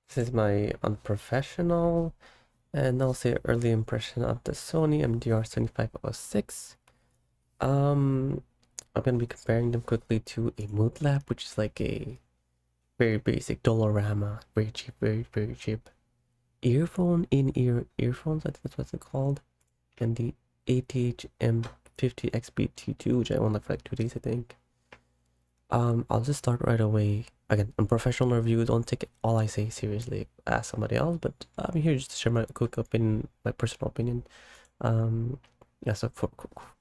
This is my unprofessional and also early impression of the Sony MDR7506. I'm gonna be comparing them quickly to a Mood Lab, which is like a very basic Dollarama, very cheap, very cheap earphone, in-ear earphones. I think that's what it's called, and the athm50xbt2, which I owned like for like 2 days, I think. I'll just start right away. Again, unprofessional review. Don't take all I say seriously. Ask somebody else, but I'm here just to share my quick opinion, my personal opinion. Yeah. So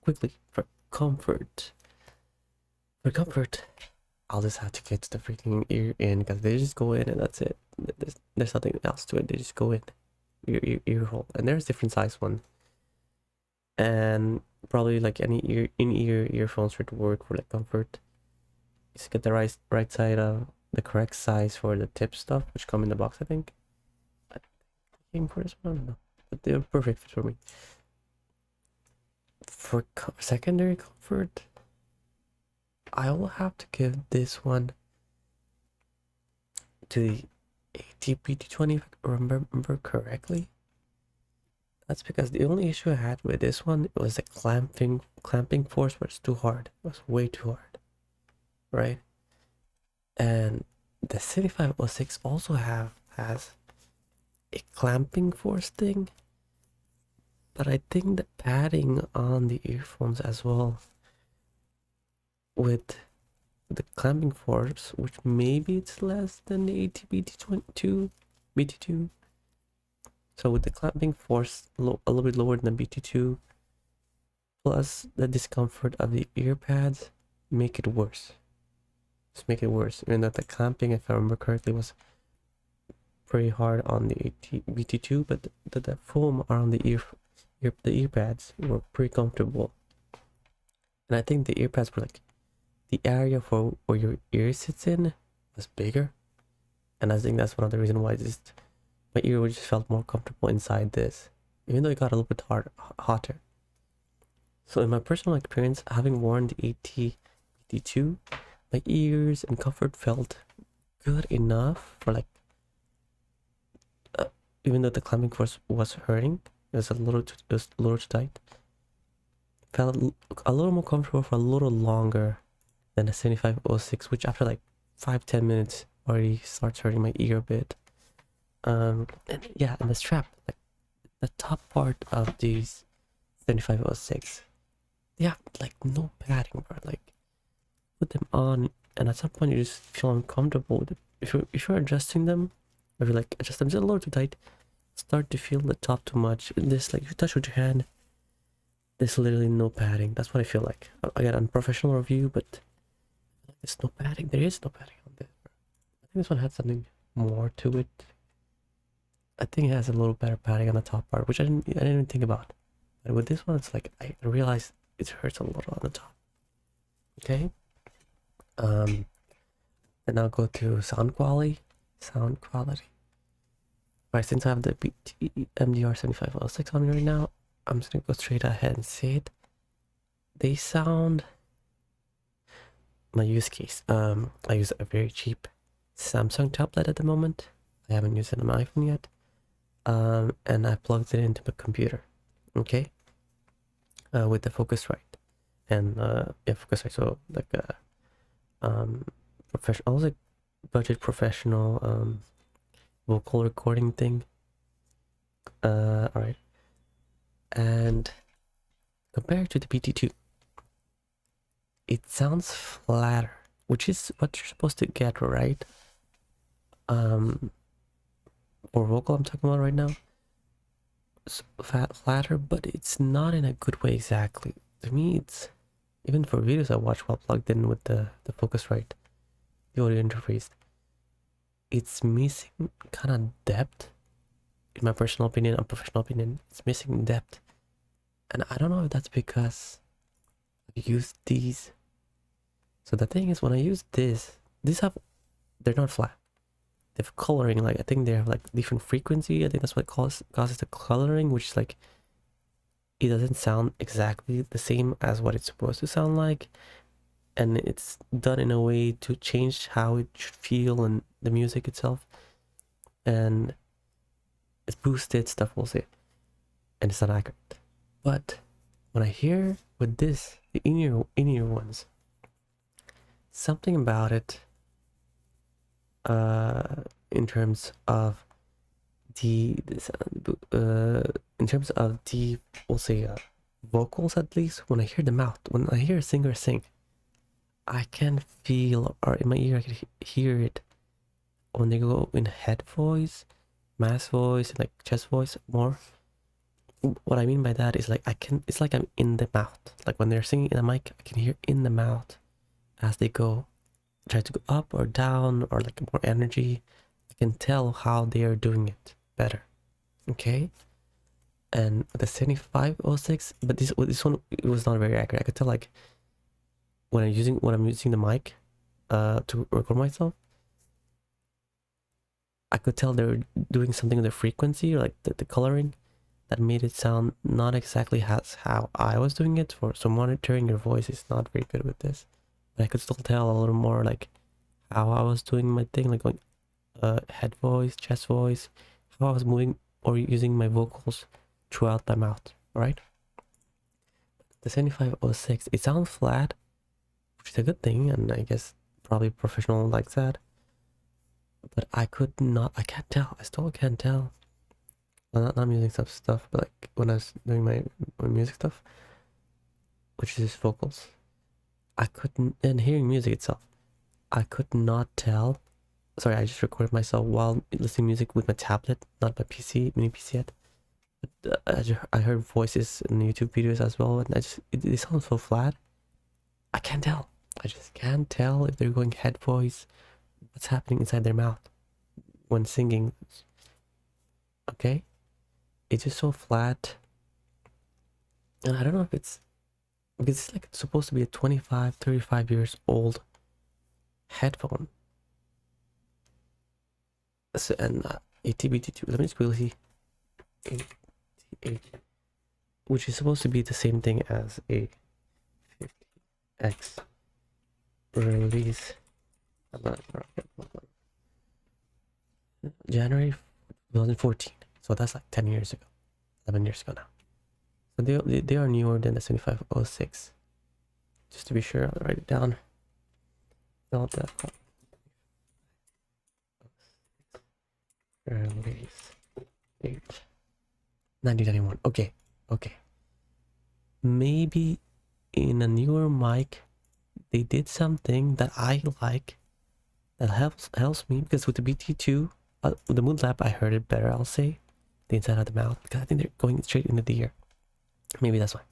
quickly for comfort, I'll just have to get the freaking ear in because they just go in and that's it. There's nothing else to it. They just go in ear hole, and there's different size one, and probably like any in-ear earphones should work for like comfort. Just get the right side of the correct size for the tip stuff, which come in the box, I think. I came for this one, I don't know, but they're perfect for me. For secondary comfort, I will have to give this one to the athm5020 if I remember correctly. That's because the only issue I had with this one was the clamping force was too hard. It was way too hard, right? And the 7506 also has a clamping force thing, but I think the padding on the earphones as well with the clamping force, which maybe it's less than the AT-BT2, BT2. So with the clamping force a little bit lower than the BT2, plus the discomfort of the ear pads, make it worse. Just make it worse. Even though the clamping, if I remember correctly, was pretty hard on the BT2, but the foam around the ear pads were pretty comfortable. And I think the ear pads were like the area for where your ear sits in was bigger, and I think that's one of the reasons why my ear just felt more comfortable inside this, even though it got a little bit hotter. So in my personal experience, having worn the AT-BT2, my ears and comfort felt good enough for like, even though the clamping force was hurting, it was a little too tight. Felt a little more comfortable for a little longer than the 7506, which after like 5-10 minutes already starts hurting my ear a bit. And yeah, and the strap, like the top part of these 7506, they have like no padding, bro. Like put them on, and at some point you just feel uncomfortable with it. If you're adjusting them, or you like adjust them just a little too tight, start to feel the top too much. And this, like, you touch with your hand, there's literally no padding. That's what I feel like. I got unprofessional review, but there's no padding. There is no padding on this. I think this one had something more to it. I think it has a little better padding on the top part, which I didn't even think about. But with this one, it's like I realized it hurts a little on the top. Okay. Then I'll go to sound quality. Sound quality. Right, since I have the MDR7506 on me right now, I'm just gonna go straight ahead and say it. They sound, my use case. I use a very cheap Samsung tablet at the moment. I haven't used it on my iPhone yet. And I plugged it into my computer. Okay. With the Focusrite, and yeah, Focusrite. So like professional, also budget professional vocal recording thing. All right. And compared to the BT2, it sounds flatter, which is what you're supposed to get, right? For vocal, I'm talking about right now, it's flatter, but it's not in a good way exactly. To me, it's, even for videos I watch while plugged in with the Focusrite, the audio interface, it's missing kind of depth. In my personal opinion, unprofessional opinion, it's missing depth. And I don't know if that's because I use these. So the thing is, when I use these they're not flat. They have coloring, like I think they have like different frequency. I think that's what causes the coloring, which is like, it doesn't sound exactly the same as what it's supposed to sound like. And it's done in a way to change how it should feel and the music itself. and it's boosted stuff, we'll say, and it's not accurate. But when I hear with this, the in-ear ones, something about it, in terms of the we'll say vocals, at least when I hear them out, when I hear a singer sing, I can feel, or in my ear I can hear it when they go in head voice, mass voice, and like chest voice more. What I mean by that is like it's like I'm in the mouth. Like when they're singing in the mic, I can hear in the mouth as they go, try to go up or down, or like more energy. I can tell how they are doing it better. Okay. And the 7506, but this one, it was not very accurate. I could tell like when I'm using the mic to record myself, I could tell they were doing something with the frequency, or like the coloring, that made it sound not exactly as how I was doing it. So monitoring your voice is not very good with this, but I could still tell a little more like how I was doing my thing, like going head voice, chest voice, how I was moving or using my vocals throughout my mouth. All right. The 7506, it sounds flat, which is a good thing, and I guess probably professional likes that. But I can't tell. I still can't tell. I'm not using some stuff, but like when I was doing my music stuff, which is vocals, I couldn't, and hearing music itself, I could not tell. Sorry, I just recorded myself while listening to music with my tablet, not my PC, mini PC yet. But I heard voices in YouTube videos as well, and it sounds so flat. I can't tell. I just can't tell if they're going head voice, what's happening inside their mouth when singing. Okay? It's just so flat. And I don't know if it's because it's like supposed to be a 25, 35 years old headphone. So, and athm50xbt2, let me just quickly see. Which is supposed to be the same thing as a 50x release. January 2014. So that's like 10 years ago, 11 years ago now. So they are newer than the 7506. Just to be sure, I'll write it down. Delta release date 1991. Okay. Maybe in a newer mic they did something that I like, that helps me, because with the BT2, the Mood Lab, I heard it better, I'll say, the inside of the mouth, because I think they're going straight into the ear. Maybe that's why.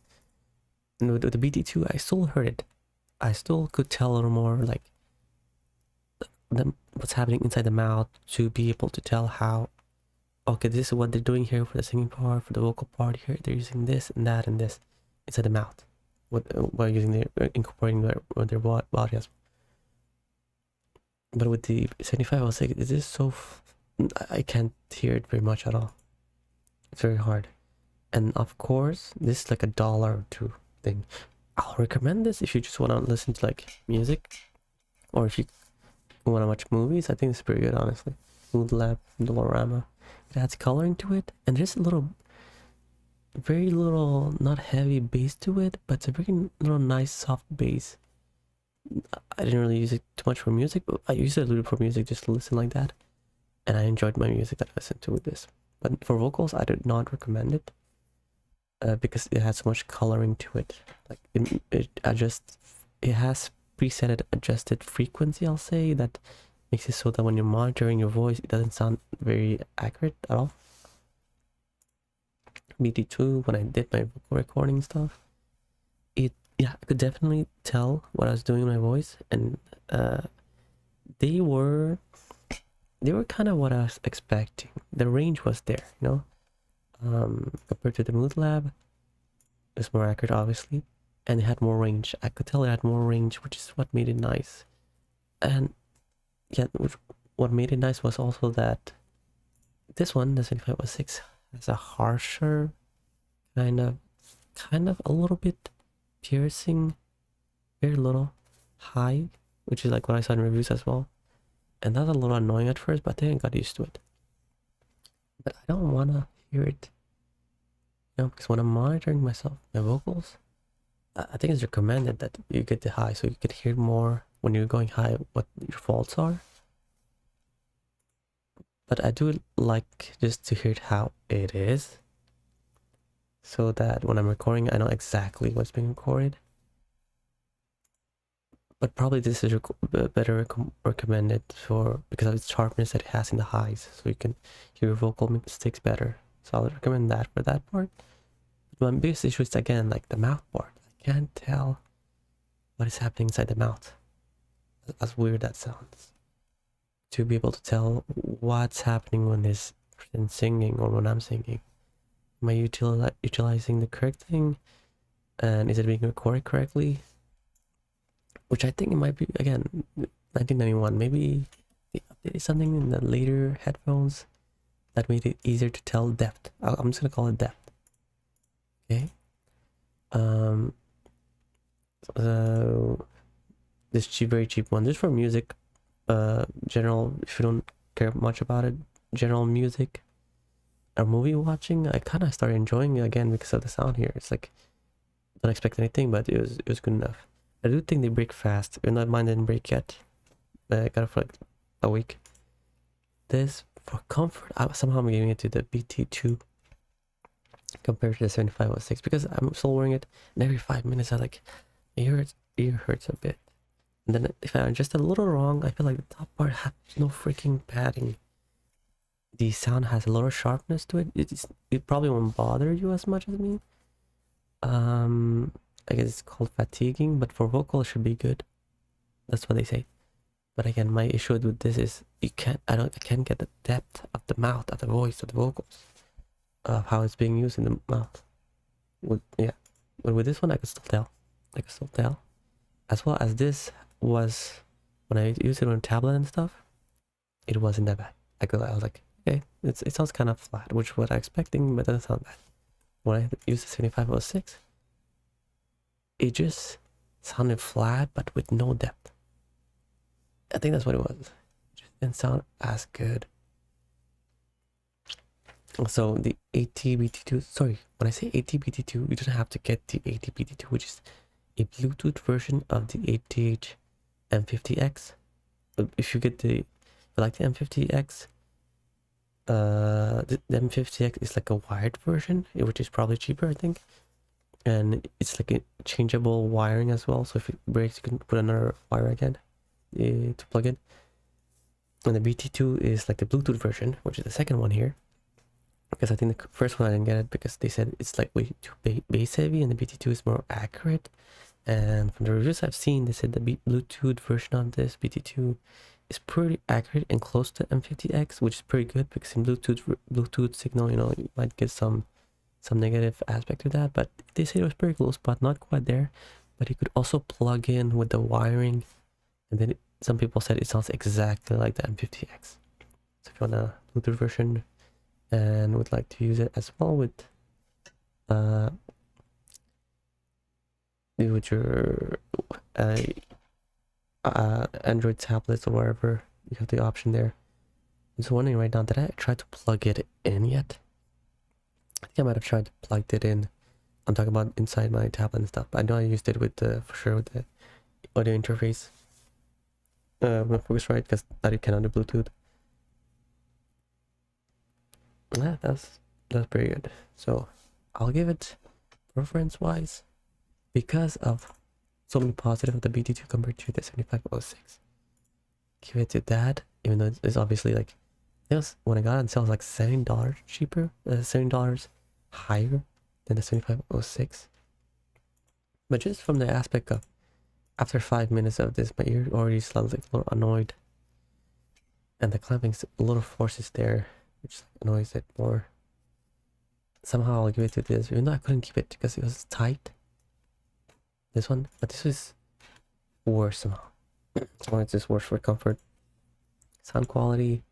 And with the BT2, I still heard it. I still could tell a little more like what's happening inside the mouth, to be able to tell how, okay, this is what they're doing here for the singing part, for the vocal part here. They're using this and that and this inside the mouth, while incorporating their body as well. But with the 7506, it is so I can't hear it very much at all. It's very hard. And of course, this is like $1 or $2 thing. I'll recommend this if you just want to listen to like music, or if you want to watch movies. I think it's pretty good, honestly. Mood Lab, Dolorama. It adds coloring to it, and there's a very little, not heavy bass to it, but it's a very little nice soft bass. I didn't really use it too much for music, but I used it a little for music, just to listen like that, and I enjoyed my music that I listened to with this. But for vocals, I did not recommend it, because it has so much coloring to it. Like it has preset adjusted frequency, I'll say, that makes it so that when you're monitoring your voice, it doesn't sound very accurate at all. BT2, when I did my vocal recording stuff, I could definitely tell what I was doing in my voice, and they were kind of what I was expecting. The range was there, compared to the Mood Lab. It's more accurate, obviously, and it had more range. I could tell it had more range, which is what made it nice. And yeah, what made it nice was also that this one, the 7506, has a harsher kind of a little bit piercing, very little high, which is like what I saw in reviews as well. And that's a little annoying at first, but then I got used to it. but I don't want to hear it, because when I'm monitoring myself, my vocals, I think it's recommended that you get the high so you can hear more when you're going high what your faults are. But I do like just to hear it how it is, so that when I'm recording, I know exactly what's being recorded. But probably this is better recommended for because of its sharpness that it has in the highs, so you can hear your vocal mistakes better. So I would recommend that for that part. But my biggest issue is again like the mouth part. I can't tell what is happening inside the mouth. As weird that sounds. To be able to tell what's happening when this person singing or when I'm singing. Am I utilizing the correct thing? And is it being recorded correctly? Which I think it might be, again, 1991. Maybe they updated something in the later headphones that made it easier to tell depth. I'm just gonna call it depth. Okay. So this very cheap one. This for music. General. If you don't care much about it, general music or movie watching, I kind of started enjoying it again because of the sound here. It's like don't expect anything, but it was good enough. I do think they break fast, even though mine didn't break yet. I got it for like a week. This for comfort, somehow I'm giving it to the BT2 compared to the 7506 because I'm still wearing it, and every 5 minutes I like ear hurts a bit. And then if I adjust a little wrong, I feel like the top part has no freaking padding. The sound has a lot of sharpness to it. It probably won't bother you as much as me. I guess it's called fatiguing, but for vocal it should be good. That's what they say. But again, my issue with this is I can't get the depth of the mouth, of the voice, of the vocals, of how it's being used in the mouth. But with this one I could still tell. As well as this was when I used it on a tablet and stuff, it wasn't that bad. I was like, okay, it sounds kind of flat, which is what I'm expecting, but it doesn't sound bad. When I used the 7506, it just sounded flat, but with no depth. I think that's what it was. It just didn't sound as good. So the athm50, sorry, when I say athm502, you don't have to get the athm502, which is a Bluetooth version of the athm50x. If you like the M50X, the M50X is like a wired version, which is probably cheaper, I think. And it's like a changeable wiring as well, so if it breaks, you can put another wire again to plug in. And the BT2 is like the Bluetooth version, which is the second one here. Because I think the first one I didn't get it because they said it's like way too bass heavy, and the BT2 is more accurate. And from the reviews I've seen, they said the Bluetooth version of this BT2 is pretty accurate and close to M50X, which is pretty good because in Bluetooth signal, you might get some negative aspect to that, but they said it was pretty close, but not quite there. But you could also plug in with the wiring, and then some people said it sounds exactly like the M50X. So if you want a Bluetooth version and would like to use it as well with your Android tablets or wherever, you have the option there. I'm just wondering right now, did I try to plug it in yet? I think I might have tried to plug it in. I'm talking about inside my tablet and stuff. I know I used it with for sure with the audio interface. When Focusrite, because that it cannot do Bluetooth. Yeah, that's pretty good. So I'll give it preference wise because of so many positive of the BT2 compared to the 7506. Give it to that, even though it's obviously like, it was, when I got it on sale, it was like $70 cheaper, $70 higher than the 7506. But just from the aspect of after 5 minutes of this, my ear already sounds like a little annoyed, and the clamping's a little forces there, which annoys it more. Somehow I'll give it to this, even though I couldn't keep it because it was tight. This one, but this is worse somehow. So it's just worse for comfort. Sound quality,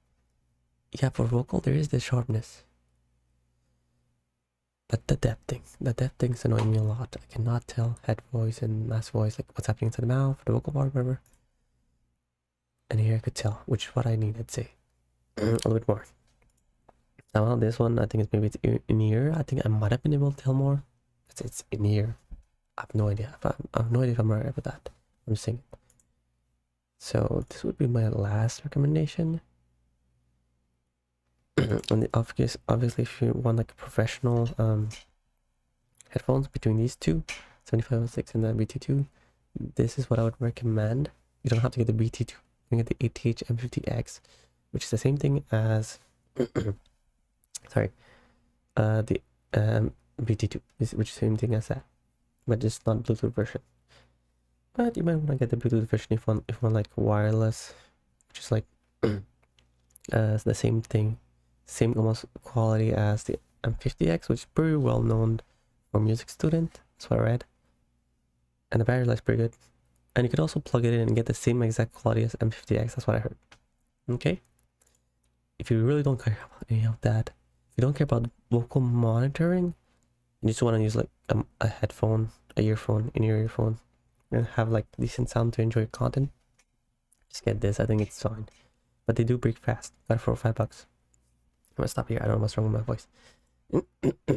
yeah, for vocal there is this sharpness, but the depth thing's annoying me a lot. I cannot tell head voice and mask voice, like what's happening to the mouth, the vocal part, whatever. And here I could tell, which is what I need, I'd say. A little bit more. Now this one, I think it's maybe it's in ear. I think I might have been able to tell more. It's in ear. I have no idea. I have no idea if I'm right about that. I'm just saying. So this would be my last recommendation. And obviously, if you want like a professional headphones between these two, 7506 and the BT2, this is what I would recommend. You don't have to get the BT2. You can get the athm50x, which is the same thing as sorry, the BT2, which is the same thing as that, but just not Bluetooth version. But you might want to get the Bluetooth version if you want like wireless, which is like the same thing, same almost quality as the M50X, which is pretty well known for music student. That's what I read. And the battery life's pretty good. And you could also plug it in and get the same exact quality as M50X. That's what I heard. Okay. If you really don't care about any of that, if you don't care about vocal monitoring, you just want to use like a headphone, a earphone, in-ear earphone, and have like decent sound to enjoy content, just get this. I think it's fine. But they do break fast. Got it for $5. I'm gonna stop here. I don't know what's wrong with my voice.